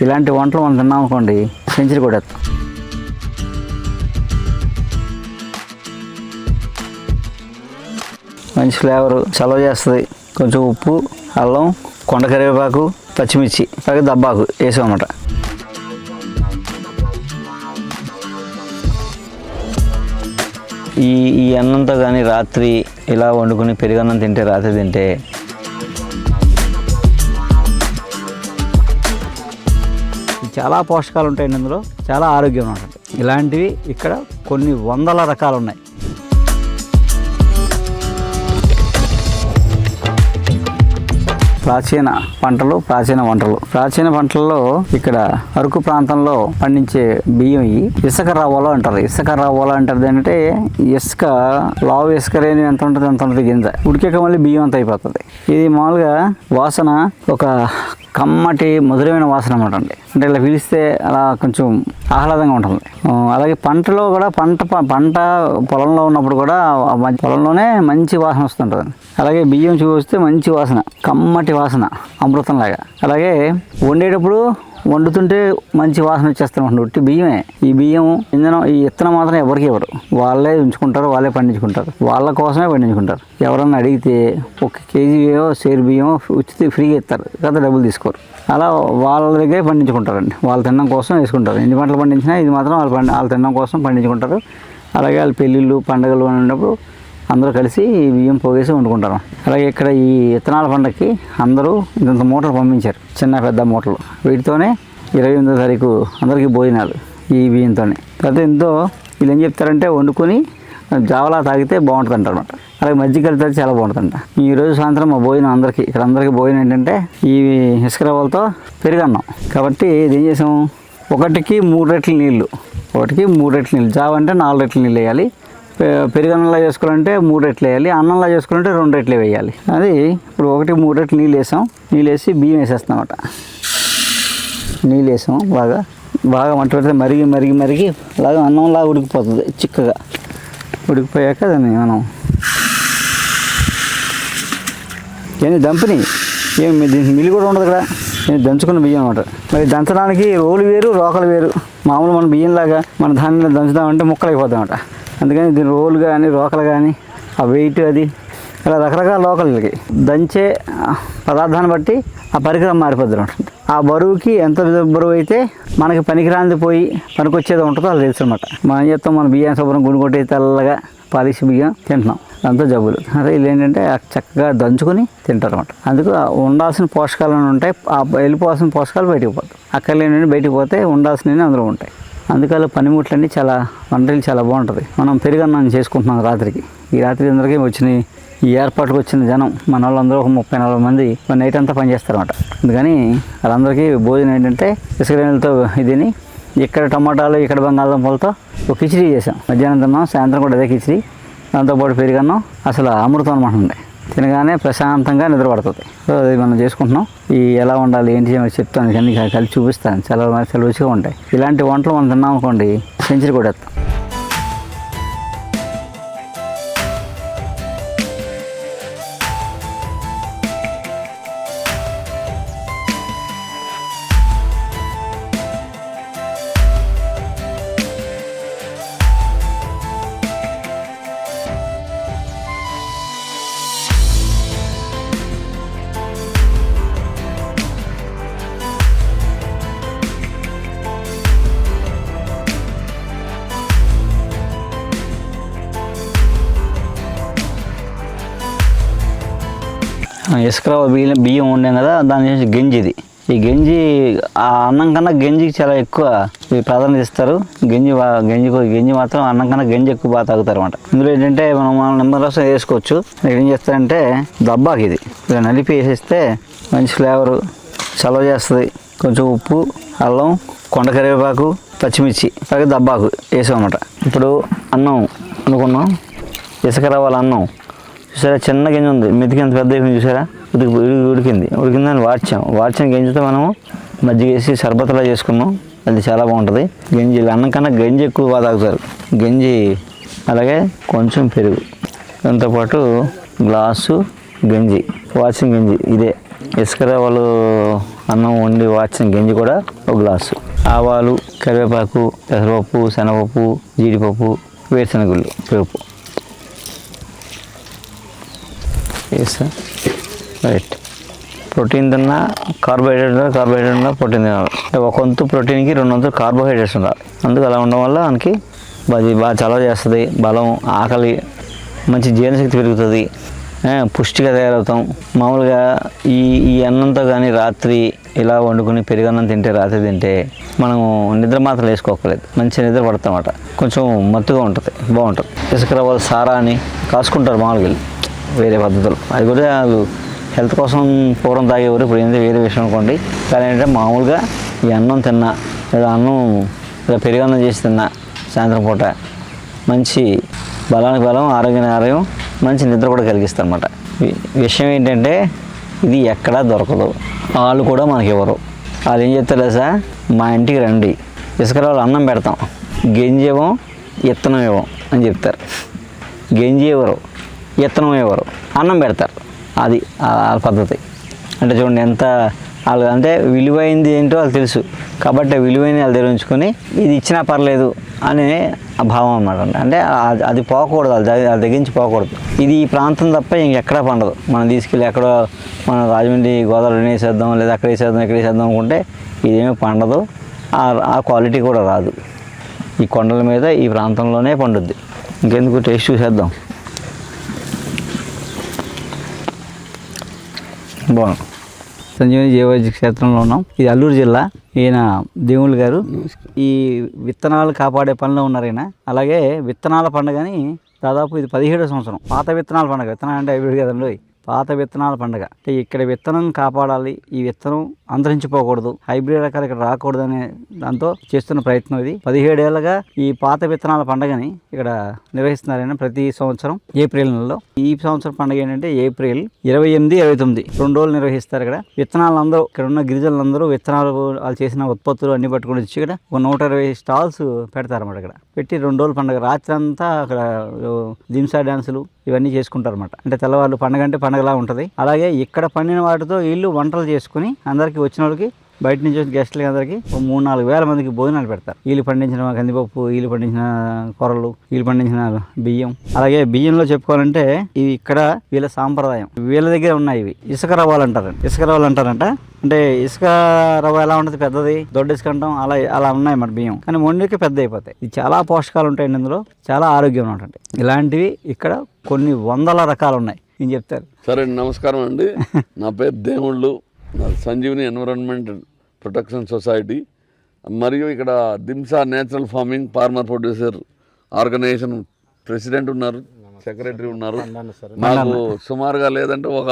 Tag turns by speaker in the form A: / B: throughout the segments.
A: ఇలాంటి వంటలు మనం తిన్నాం అనుకోండి సెంచరీ కొట్టేస్తాం. మంచి ఫ్లేవరు, చలవ చేస్తుంది. కొంచెం ఉప్పు, అల్లం, కొండ కరివేపాకు, పచ్చిమిర్చి, అలాగే దబ్బాకు వేసామన్నమాట. ఈ అన్నంతో కానీ రాత్రి ఇలా వండుకుని పెరుగన్నం తింటే, రాత్రి తింటే చాలా పోషకాలు ఉంటాయండి. ఇందులో చాలా ఆరోగ్యం ఉంటుంది. ఇలాంటివి ఇక్కడ కొన్ని వందల రకాలు ఉన్నాయి. ప్రాచీన పంటల్లో ఇక్కడ అరకు ప్రాంతంలో పండించే బియ్యం ఇసుక రవ్వలు అంటారు. ఏంటంటే ఇసుక, లావు ఇసుక రేణి ఎంత ఉంటుంది గింజ ఉడికాక మళ్ళీ బియ్యం అంత అయిపోతుంది. ఇది మామూలుగా వాసన ఒక కమ్మటి మధురమైన వాసన అన్నమాట అండి. అంటే ఇలా పిలిస్తే అలా కొంచెం ఆహ్లాదంగా ఉంటుంది. అలాగే పంటలో కూడా పంట పొలంలో ఉన్నప్పుడు కూడా పొలంలోనే మంచి వాసన వస్తుంటుంది. అలాగే బియ్యం చూస్తే మంచి వాసన, కమ్మటి వాసన, అమృతంలాగా. అలాగే వండుతుంటే మంచి వాసన వచ్చేస్తాను. ఉట్టి బియ్యమే. ఈ బియ్యం ఇంధనం, ఈ ఇత్తనం మాత్రం ఎవరికి ఇవ్వరు. వాళ్ళే ఉంచుకుంటారు, వాళ్ళే పండించుకుంటారు, వాళ్ళ కోసమే పండించుకుంటారు. ఎవరన్నా అడిగితే 1 కేజీ సేరు బియ్యం ఉచిత ఫ్రీగా ఇస్తారు కదా, డబ్బులు తీసుకోరు. అలా వాళ్ళ దగ్గరే పండించుకుంటారండి. వాళ్ళు తినడం కోసం వేసుకుంటారు. ఎన్ని పంటలు పండించినా ఇది మాత్రం వాళ్ళు తినడం కోసం పండించుకుంటారు. అలాగే వాళ్ళ పెళ్ళిళ్ళు, పండుగలు ఉన్నప్పుడు అందరూ కలిసి ఈ బియ్యం పోగేసి వండుకుంటారు. అలాగే ఇక్కడ ఈ విత్తనాల పండుగకి అందరూ ఇంత మూటలు పంపించారు, చిన్న పెద్ద మూటలు. వీటితోనే 28వ తారీఖు అందరికీ భోజనాలు ఈ బియ్యంతోనే. తర్వాత ఎంతో వీళ్ళు ఏం చెప్తారంటే వండుకొని జావలా తాగితే బాగుంటుంది అంటారు అనమాట. అలాగే మజ్జిగ కలిపితే చాలా బాగుంటుందంట. ఈరోజు సాయంత్రం మా భోజనం ఇక్కడ అందరికీ భోజనం ఏంటంటే ఈ ఇసుక రవ్వలతో పెరుగన్నం. కాబట్టి ఇది ఏం చేసాం, 1కి 3 రెట్లు నీళ్ళు, జావ అంటే 4 రెట్లు నీళ్ళు వేయాలి. పెరుగన్నంలో చేసుకోవాలంటే 3 రెట్లు వేయాలి. అన్నంలో చేసుకోవాలంటే 2 రెట్లు వేయాలి. అది ఇప్పుడు 1కి 3 రెట్లు నీళ్ళు వేసాం. నీళ్ళు వేసి బియ్యం వేసేస్తాం అన్నమాట. నీళ్ళు వేసాం, బాగా మంట పెడితే మరిగి అలాగే అన్నంలాగా ఉడికిపోతుంది. చిక్కగా ఉడికిపోయాక దాన్ని మనం దంపిని దీనికి మిల్లి కూడా ఉండదు ఇక్కడ. దంచుకున్న బియ్యం అనమాట. మరి దంచడానికి రోలు వేరు, రోకలు వేరు. మామూలు మన బియ్యంలాగా మన ధాన్యం దంచుదామంటే ముక్కలు అయిపోతాం అన్నమాట. అందుకని దీని రోలు కానీ రోకలు కానీ ఆ వెయిట్ అది ఇలా రకరకాల లోకలకి దంచే పదార్థాన్ని బట్టి ఆ పరికరం మారిపోద్ది అనమాట. ఆ బరువుకి ఎంత బరువు అయితే మనకి పనికిరాంది పోయి పనికొచ్చేది ఉంటుందో అది తెలుసు అనమాట. మనం చేస్తాం, మన బియ్యం శుభ్రం గుండు కొట్టి తెల్లగా పాలిష్ బియ్యం తింటున్నాం, అంతా జబ్బులు. అదే వీళ్ళు ఏంటంటే చక్కగా దంచుకొని తింటారు అనమాట. అందుకు ఉండాల్సిన పోషకాలు ఉంటాయి, ఆ వెళ్ళిపోవాల్సిన పోషకాలు బయటకు పోతాయి. అక్కర్లేని బయటకు పోతే ఉండాల్సినవి అందులో ఉంటాయి. అందుకని పనిముట్లన్నీ వంటలు చాలా బాగుంటుంది. మనం పెరుగన్నం చేసుకుంటున్నాం రాత్రికి. ఈ రాత్రి అందరికీ వచ్చినాయి, ఈ ఏర్పాటుకు వచ్చిన జనం మన వాళ్ళందరూ ఒక 30-40 మంది నైట్ అంతా పనిచేస్తారన్నమాట. అందుకని వాళ్ళందరికీ భోజనం ఏంటంటే ఇసుకరేణులతో ఇదిని, ఇక్కడ టమాటాలు, ఇక్కడ బంగాళదుంపలతో ఒక కిచిడి చేసాం. మధ్యాహ్నం తిన్నాం, సాయంత్రం కూడా అదే కిచిడి, దాంతోపాటు పెరుగన్నం. అసలు అమృతం అనమాట. తినగానే ప్రశాంతంగా నిద్రపడుతుంది. సో అది మనం చేసుకుంటున్నాం. ఈ ఎలా ఉండాలి ఏంటి చెప్తాను, అన్ని కలిసి చూపిస్తాను. చాలా రుచిగా ఉంటాయి. ఇలాంటి వంటలు మనం తిన్నాం అనుకోండి సెంచరీ కొట్టేస్తాం. ఇసుక బియ్యం ఉండే కదా, దాని నుంచి గంజిది. ఈ గంజి ఆ అన్నం కన్నా గంజికి చాలా ఎక్కువ ప్రాధాన్యత ఇస్తారు. గంజి మాత్రం అన్నం కన్నా గంజి ఎక్కువ బాగా తాగుతారు అనమాట. ఇందులో ఏంటంటే మనం నిమ్మరసం వేసుకోవచ్చు. ఇక్కడ ఏం చేస్తారంటే దబ్బాకి ఇది ఇలా నలిపి వేసేస్తే మంచి ఫ్లేవరు, చలవ చేస్తుంది. కొంచెం ఉప్పు, అల్లం, కొండ కరివేపాకు, పచ్చిమిర్చి, అలాగే దబ్బాకు వేసామన్నమాట. ఇప్పుడు అన్నం అనుకున్నాం, ఇసుక రవ్వల అన్నం చూసారా, చిన్న గింజ ఉంది, మెతికి ఎంత పెద్ద చూసారా, ఉడికిందని వాడ్చాం గింజతో మనము మజ్జిగ వేసి సర్బతలా చేసుకున్నాం. అది చాలా బాగుంటుంది. గంజి అన్నం కన్నా గంజి ఎక్కువ బాగా తాగుతారు. గంజి అలాగే కొంచెం పెరుగు, దాంతోపాటు గ్లాసు గంజి, వాచిన గంజి. ఇదే ఇసుక రవ్వలు అన్నం వండి వాచిన గంజి కూడా ఒక గ్లాసు, ఆవాలు, కరివేపాకు, పెసరపప్పు, శనగపప్పు, జీడిపప్పు, వేరుశనగుళ్ళు, పేపు వేస్తా. రైట్. ప్రోటీన్ తిన్నా కార్బోహైడ్రేట్ ఉన్నా ప్రోటీన్ తినాలి. ఒక వంతు ప్రోటీన్కి 2 వంతులు కార్బోహైడ్రేట్స్ ఉండాలి. అందుకు అలా ఉండడం వల్ల మనకి బాగా చలవ చేస్తుంది, బలం, ఆకలి, మంచి జీర్ణశక్తి పెరుగుతుంది, పుష్టిగా తయారవుతాం. మామూలుగా ఈ అన్నంతో కానీ రాత్రి ఇలా వండుకుని పెరుగన్నం తింటే, రాత్రి తింటే మనం నిద్ర మాత్రం వేసుకోకలేదు, మంచి నిద్ర పడతామన్నమాట. కొంచెం మత్తుగా ఉంటుంది, బాగుంటుంది. ఇసుక రవ్వలు సారా అని కాసుకుంటారు మామూలుగా వేరే పద్ధతులు, అది కూడా హెల్త్ కోసం పూర్వం తాగేవారు, ఇప్పుడు ఏంటంటే వేరే విషయం అనుకోండి. కానీ ఏంటంటే మామూలుగా ఈ అన్నం తిన్నా లేదా అన్నం ఇలా పెరుగన్నం చేసి తిన్నా సాయంత్రం పూట మంచి బలానికి బలం, ఆరోగ్యానికి ఆరోగ్యం, మంచి నిద్ర కూడా కలిగిస్తారు అన్నమాట. విషయం ఏంటంటే ఇది ఎక్కడా దొరకదు, వాళ్ళు కూడా మనకి ఇవ్వరు. వాళ్ళు ఏం చెప్తారు సార్, మా ఇంటికి రండి, ఇసుక వాళ్ళు అన్నం పెడతాం, గంజి ఇవ్వం, ఇత్తనం ఇవ్వం అని చెప్తారు. గంజి ఇవ్వరు, ఇత్తనం ఇవ్వరు, అన్నం పెడతారు. అది ఆ పద్ధతి. అంటే చూడండి ఎంత వాళ్ళు అంటే విలువైంది ఏంటో వాళ్ళు తెలుసు కాబట్టి విలువైన వాళ్ళ దగ్గర ఉంచుకొని ఇది ఇచ్చినా పర్లేదు అనే ఆ భావం అన్నమాట. అంటే అది పోకూడదు, వాళ్ళ దగ్గర నుంచి పోకూడదు. ఇది ఈ ప్రాంతం తప్ప ఇంకెక్కడా పండదు. మనం తీసుకెళ్ళి ఎక్కడో మనం రాజమండ్రి గోదావరి వేసేద్దాం లేదా అక్కడ వేసేద్దాం ఇక్కడ వేసేద్దాం అనుకుంటే ఇదేమీ పండదు, ఆ క్వాలిటీ కూడా రాదు. ఈ కొండల మీద ఈ ప్రాంతంలోనే పండుద్ది. ఇంకెందుకు టేస్ట్ చూసేద్దాం. బాగుంది. సంజీవని జీవవైద్య క్షేత్రంలో ఉన్నాం. ఇది అల్లూరు జిల్లా. ఈయన దేవుళ్ళు గారు ఈ విత్తనాలు కాపాడే పనిలో ఉన్నారు ఈయన. అలాగే విత్తనాల పండుగని దాదాపు ఇది 17వ సంవత్సరం. పాత విత్తనాల పండుగ, విత్తనాలు అంటే హైబ్రిడ్ కదండి, పాత విత్తనాల పండుగ. అంటే ఇక్కడ విత్తనం కాపాడాలి, ఈ విత్తనం అంతరించిపోకూడదు, హైబ్రిడ్ రకాలు ఇక్కడ రాకూడదు అనే దాంతో చేస్తున్న ప్రయత్నం ఇది. 17 ఏళ్ళగా ఈ పాత విత్తనాల పండుగని ఇక్కడ నిర్వహిస్తున్నారైనా ప్రతి సంవత్సరం ఏప్రిల్ నెలలో. ఈ సంవత్సరం పండుగ ఏంటంటే ఏప్రిల్ 28, 29 2 రోజులు నిర్వహిస్తారు. ఇక్కడ విత్తనాలు అందరూ, ఇక్కడ ఉన్న గిరిజనులందరూ విత్తనాలు వాళ్ళు చేసిన ఉత్పత్తులు అన్ని పట్టుకుని వచ్చి ఇక్కడ ఒక 120 స్టాల్స్ పెడతారన్నమాట. ఇక్కడ పెట్టి 2 రోజుల పండుగ రాత్రి అంతా అక్కడ దింసా డ్యాన్సులు ఇవన్నీ చేసుకుంటారు అన్నమాట. అంటే తెల్లవాళ్ళు పండుగ అంటే పండుగలా ఉంటుంది. అలాగే ఇక్కడ పండిన వాటితో వీళ్ళు వంటలు చేసుకుని అందరికీ వచ్చిన వాళ్ళకి, బయట నుంచి వచ్చిన గెస్టులకి అందరికీ 3-4 వేల మందికి భోజనాలు పెడతారు. వీళ్ళు పండించిన కందిపప్పు, వీళ్ళు పండించిన కూరలు, వీళ్ళు పండించిన బియ్యం. అలాగే బియ్యంలో చెప్పుకోవాలంటే ఇవి ఇక్కడ వీళ్ళ సాంప్రదాయం, వీళ్ళ దగ్గర ఉన్నాయి. ఇవి ఇసుక రవ్వలు అంటారంట. ఇసుక రవ్వలు అంటారంట. అంటే ఇసుక రవ్వ ఎలా ఉంటుంది, పెద్దది, దొడ్డ ఇసుక అంటాం, అలా ఉన్నాయి మన బియ్యం. కానీ మొండికి పెద్ద అయిపోతాయి. ఇది చాలా పోషకాలు ఉంటాయండి ఇందులో, చాలా ఆరోగ్యం ఉంటుంది. ఇలాంటివి ఇక్కడ కొన్ని వందల రకాలు ఉన్నాయి. ఏం చెప్తారు?
B: సరే, నమస్కారం అండి. నా పేరు దేవుళ్ళు, సంజీవని ఎన్విరాన్మెంట్ ప్రొటెక్షన్ సొసైటీ, మరియు ఇక్కడ దింసా natural farming farmer producer organization president ఉన్నారు, సెక్రటరీ ఉన్నారు. మాకు సుమారుగా లేదంటే ఒక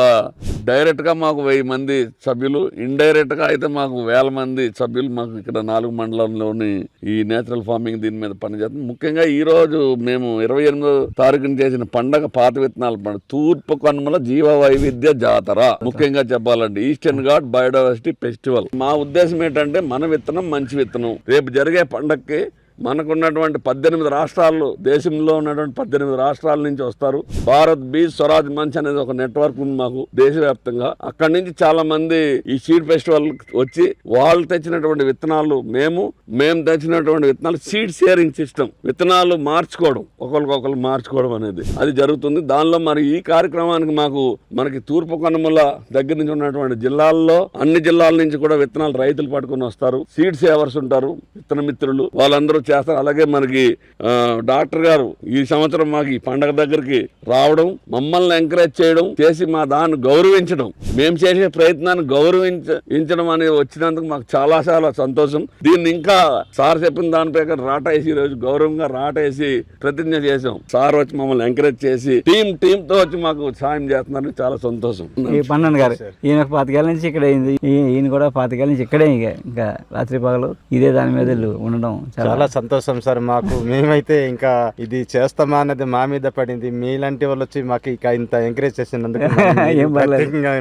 B: డైరెక్ట్గా మాకు 1000 మంది సభ్యులు, ఇండైరెక్ట్గా అయితే మాకు 1000 మంది సభ్యులు మాకు ఇక్కడ 4 మండలంలోని ఈ నేచురల్ ఫార్మింగ్ దీని మీద పనిచేస్తుంది. ముఖ్యంగా ఈరోజు మేము 28వ తారీఖున చేసిన పండగ పాత విత్తనాల పండుగ, తూర్పు కనుమల జీవ వైవిధ్య జాతర. ముఖ్యంగా చెప్పాలంటే ఈస్టర్న్ ఘాట్ బయోడైవర్సిటీ ఫెస్టివల్. మా ఉద్దేశం ఏంటంటే మన విత్తనం మంచి విత్తనం. రేపు జరిగే పండగకి మనకున్నటువంటి 18 రాష్ట్రాలు, దేశంలో ఉన్నటువంటి 18 రాష్ట్రాల నుంచి వస్తారు. భారత్ బీజ్ స్వరాజ్ మంచ్ అనేది ఒక నెట్వర్క్ ఉంది మాకు దేశవ్యాప్తంగా. అక్కడి నుంచి చాలా మంది ఈ సీడ్ ఫెస్టివల్ వచ్చి వాళ్ళు తెచ్చినటువంటి విత్తనాలు, మేము తెచ్చినటువంటి విత్తనాలు, సీడ్ షేరింగ్ సిస్టమ్, విత్తనాలు మార్చుకోవడం, ఒకరికొకరు మార్చుకోవడం అనేది అది జరుగుతుంది. దానిలో మరి ఈ కార్యక్రమానికి మనకి తూర్పు కనుమల దగ్గర నుంచి ఉన్నటువంటి జిల్లాల్లో, అన్ని జిల్లాల నుంచి కూడా విత్తనాలు రైతులు పట్టుకుని వస్తారు. సీడ్ సేవర్స్ ఉంటారు, విత్తన మిత్రులు, వాళ్ళందరూ చేస్తారు. అలాగే మనకి డాక్టర్ గారు ఈ సంవత్సరం మాకు ఈ పండగ దగ్గరికి రావడం, మమ్మల్ని ఎంకరేజ్ చేయడం, చేసి మా దాన్ని గౌరవించడం, మేము చేసే ప్రయత్నాన్ని గౌరవించడం అనేది వచ్చినందుకు మాకు చాలా చాలా సంతోషం. దీన్ని ఇంకా సార్ చెప్పిన దాని ప్రకారం రాటేసి ఈరోజు గౌరవంగా రాటేసి ప్రతిజ్ఞ చేసాం. సార్ వచ్చి మమ్మల్ని ఎంకరేజ్ చేసి టీమ్ తో వచ్చి మాకు సాయం చేస్తున్నారని చాలా సంతోషం.
A: ఈ పన్నెండు గారు ఈయన 25 ఏళ్ళ నుంచి ఇక్కడ అయింది, ఈయన కూడా 25 ఏళ్ళ నుంచి ఇక్కడే, ఇంకా రాత్రి పగలు ఇదే దాని మీద ఉండడం
C: చాలా సంతోషం సార్. మాకు మేమైతే ఇంకా ఇది చేస్తామా అన్నది మా మీద పడింది. మీలాంటి వాళ్ళు వచ్చి మాకు ఇక ఇంత ఎంకరేజ్ చేసినందుకు నిజంగా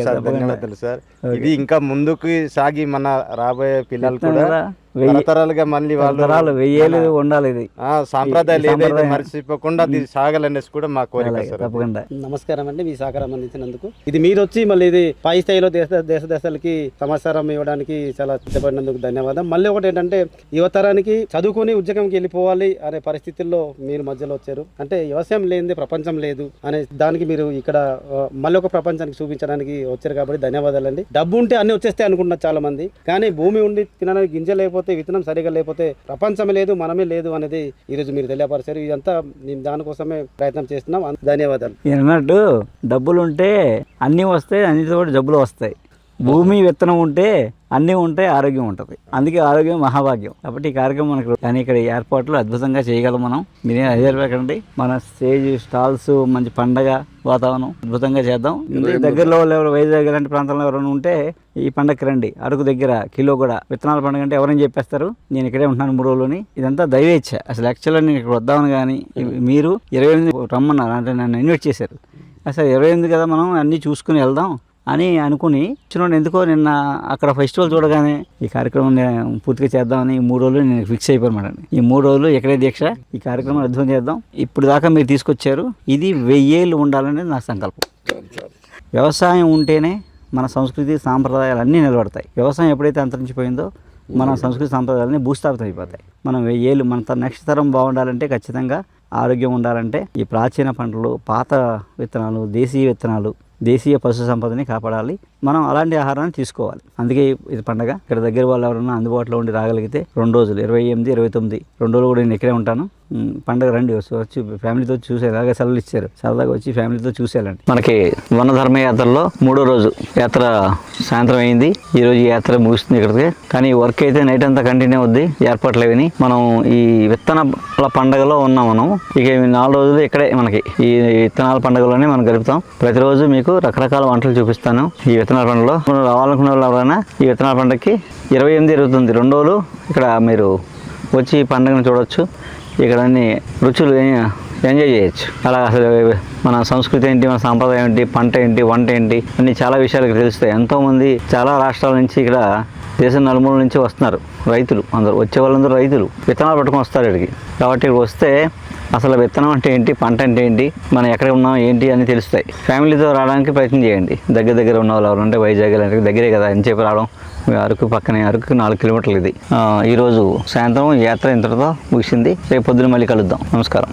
C: సార్ ధన్యవాదాలు సార్. ఇది ఇంకా ముందుకు సాగి మన రాబోయే పిల్లలు కూడా తరతరాలుగా మళ్ళీ వాళ్ళు
A: తరాలు 1000 ఏళ్ళు ఉండాలి ఇది
C: సాంప్రదాయాలు ఏదైతే మర్చిపోకుండా అది సాగాలనేసి కూడా మా కోరిక సార్.
A: తప్పకుండా.
D: నమస్కారం అండి, మీ సహకారం అందించినందుకు. ఇది మీరు వచ్చి మళ్ళీ ఇది పై స్థాయిలో దేశ దేశాలకి సమాచారం ఇవ్వడానికి చాలా ఇష్టపడినందుకు ధన్యవాదం. మళ్ళీ ఒకటి ఏంటంటే యువతరానికి చదువుకొని ఉద్యోగంకి వెళ్ళిపోవాలి అనే పరిస్థితుల్లో మీరు మధ్యలో వచ్చారు. అంటే వ్యవసాయం లేనిదే ప్రపంచం లేదు అనే దానికి మీరు ఇక్కడ మళ్ళీ ఒక ప్రపంచానికి చూపించడానికి వచ్చారు కాబట్టి ధన్యవాదాలండి. డబ్బు ఉంటే అన్ని వచ్చేస్తాయి అనుకుంటున్నారు చాలా మంది, కానీ భూమి ఉండి తినడానికి గింజ లేకపోతే, విత్తనం సరిగా లేకపోతే ప్రపంచమే లేదు, మనమే లేదు అనేది ఈరోజు మీరు తెలియపరిచారు. ఇదంతా మేము దానికోసమే ప్రయత్నం చేస్తున్నాం. ధన్యవాదాలు.
A: అన్నట్టు డబ్బులు ఉంటే అన్నీ వస్తాయి, అన్నితో కూడా జబ్బులు వస్తాయి. భూమి విత్తనం ఉంటే అన్నీ ఉంటాయి, ఆరోగ్యం ఉంటుంది. అందుకే ఆరోగ్యం మహాభాగ్యం. కాబట్టి ఈ కార్యక్రమం మనకు కానీ ఇక్కడ ఏర్పాట్లు అద్భుతంగా చేయగలం మనం. మీరే అదేకండి, మన స్టేజ్ స్టాల్స్, మంచి పండగ వాతావరణం అద్భుతంగా చేద్దాం. దగ్గరలో వాళ్ళు ఎవరు వైజాగ్ లాంటి ప్రాంతంలో ఎవరైనా ఉంటే ఈ పండగకి రండి. అరకు దగ్గర కిలో కూడా విత్తనాల పండుగ అంటే ఎవరైనా చెప్పేస్తారు, నేను ఇక్కడే ఉంటున్నాను 3 రోజులని. ఇదంతా దైవేచ్ఛ. అసలు యాక్చువల్గా నేను ఇక్కడ వద్దామని కానీ మీరు 28 రమ్మన్నారు, అంటే నన్ను ఇన్వైట్ చేశారు. అసలు 28 కదా, మనం అన్నీ చూసుకుని వెళ్దాం అని అనుకుని వచ్చిన ఎందుకో నిన్న అక్కడ ఫెస్టివల్ చూడగానే ఈ కార్యక్రమం పూర్తిగా చేద్దామని ఈ 3 రోజులు నేను ఫిక్స్ అయిపోయాను. ఈ 3 రోజులు ఎక్కడే దీక్ష, ఈ కార్యక్రమం అద్భుతం చేద్దాం. ఇప్పుడు దాకా మీరు తీసుకొచ్చారు, ఇది 1000 ఏళ్ళు ఉండాలనేది నా సంకల్పం. వ్యవసాయం ఉంటేనే మన సంస్కృతి సాంప్రదాయాలు అన్నీ నిలబడతాయి. వ్యవసాయం ఎప్పుడైతే అంతరించిపోయిందో మన సంస్కృతి సాంప్రదాయాలన్నీ భూస్థాపితం అయిపోతాయి. మనం 1000 ఏళ్ళు మన నెక్స్ట్ తరం బాగుండాలంటే, ఖచ్చితంగా ఆరోగ్యం ఉండాలంటే ఈ ప్రాచీన పంటలు, పాత విత్తనాలు, దేశీయ విత్తనాలు, దేశీయ పశు సంపదని కాపాడాలి. మనం అలాంటి ఆహారాన్ని తీసుకోవాలి. అందుకే ఇది పండగ. ఇక్కడ దగ్గర వాళ్ళు ఎవరన్నా అందుబాటులో ఉండి రాగలిగితే 2 రోజులు 28, 29 2 రోజులు కూడా నేను ఇక్కడే ఉంటాను. పండగ రండి, వచ్చి ఫ్యామిలీతో చూసే, అలాగే సెలవులు ఇచ్చారు, సరదాగా వచ్చి ఫ్యామిలీతో చూసేయాలండి. మనకి వన ధర్మయాత్రలో 3వ రోజు యాత్ర సాయంత్రం అయింది. ఈ రోజు యాత్ర ముగుస్తుంది ఇక్కడికి. కానీ వర్క్ అయితే నైట్ అంతా కంటిన్యూ అవుద్ది. ఏర్పాట్లు అవి మనం ఈ విత్తనాల పండగలో ఉన్నాం. మనం ఇక 4 రోజులు ఇక్కడే మనకి ఈ విత్తనాల పండుగలోనే మనం గడుపుతాం. ప్రతిరోజు మీకు రకరకాల వంటలు చూపిస్తాను. ఈ విత్తనాల పండుగలో మనం రావాలనుకున్న వాళ్ళు ఎవరైనా ఈ విత్తనాల పండుగకి 28, 29 2 రోజులు ఇక్కడ మీరు వచ్చి ఈ పండుగను చూడవచ్చు. ఇక్కడ అన్ని రుచులు ఎంజాయ్ చేయొచ్చు. అలా అసలు మన సంస్కృతి ఏంటి, మన సాంప్రదాయం ఏంటి, పంట ఏంటి, వంట ఏంటి, అన్ని చాలా విషయాలు ఇక్కడ తెలుస్తాయి. ఎంతోమంది చాలా రాష్ట్రాల నుంచి ఇక్కడ దేశం నలుమూల నుంచి వస్తున్నారు రైతులు. అందరూ వచ్చే వాళ్ళందరూ రైతులు విత్తనాలు పట్టుకొని వస్తారు ఇక్కడికి. కాబట్టి ఇక్కడ వస్తే అసలు విత్తనం అంటే ఏంటి, పంట అంటే ఏంటి, మనం ఎక్కడ ఉన్నాం ఏంటి అని తెలుస్తాయి. ఫ్యామిలీతో రావడానికి ప్రయత్నం చేయండి. దగ్గర ఉన్న వాళ్ళు ఎవరంటే వైజాగ్ లాంటి దగ్గరే కదా అని చెప్పి రావడం. అరకు పక్కనే, అరకు 4 కిలోమీటర్లు ఇది. ఈరోజు సాయంత్రం యాత్ర ఇంతటితో ముగిసింది. రేపు పొద్దున మళ్ళీ కలుద్దాం. నమస్కారం.